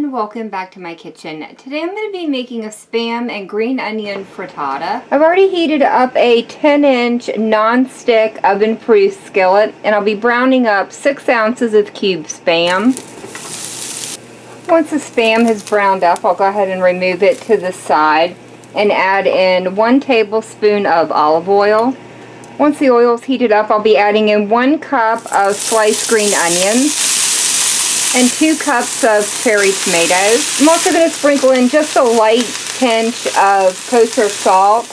Welcome back to my kitchen. Today I'm going to be making a Spam and green onion frittata. I've already heated up a 10-inch non-stick oven-proof skillet, and I'll be browning up 6 ounces of cubed Spam. Once the Spam has browned up, I'll go ahead and remove it to the side and add in 1 tablespoon of olive oil. Once the oil is heated up, I'll be adding in 1 cup of sliced green onions and 2 cups of cherry tomatoes. I'm also going to sprinkle in just a light pinch of kosher salt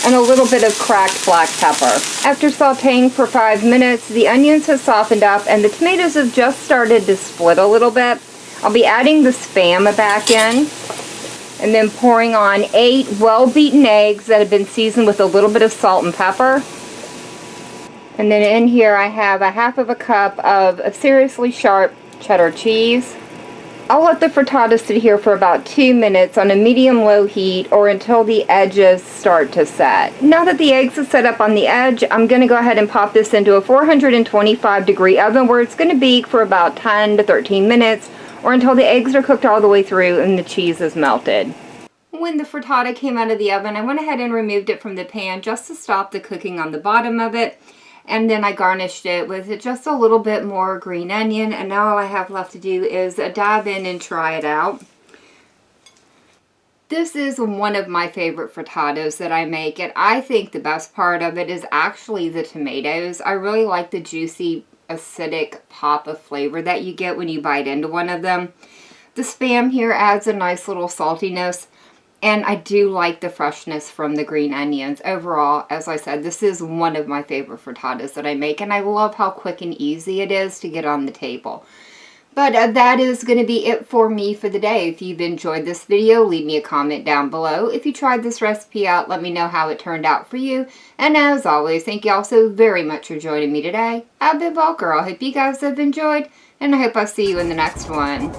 and a little bit of cracked black pepper. After sauteing for 5 minutes, the onions have softened up and the tomatoes have just started to split a little bit. I'll be adding the Spam back in and then pouring on 8 well-beaten eggs that have been seasoned with a little bit of salt and pepper. And then in here I have a half of a cup of seriously sharp cheddar cheese. I'll let the frittata sit here for about 2 minutes on a medium-low heat or until the edges start to set. Now that the eggs are set up on the edge, I'm going to go ahead and pop this into a 425-degree oven where it's going to bake for about 10 to 13 minutes or until the eggs are cooked all the way through and the cheese is melted. When the frittata came out of the oven, I went ahead and removed it from the pan just to stop the cooking on the bottom of it. And then I garnished it with just a little bit more green onion. And now all I have left to do is dive in and try it out. This is one of my favorite frittatas that I make. And I think the best part of it is actually the tomatoes. I really like the juicy, acidic pop of flavor that you get when you bite into one of them. The Spam here adds a nice little saltiness. And I do like the freshness from the green onions. Overall, as I said, this is one of my favorite frittatas that I make. And I love how quick and easy it is to get on the table. But that is going to be it for me for the day. If you've enjoyed this video, leave me a comment down below. If you tried this recipe out, let me know how it turned out for you. And as always, thank you all so very much for joining me today. I've been Volker. I hope you guys have enjoyed. And I hope I'll see you in the next one.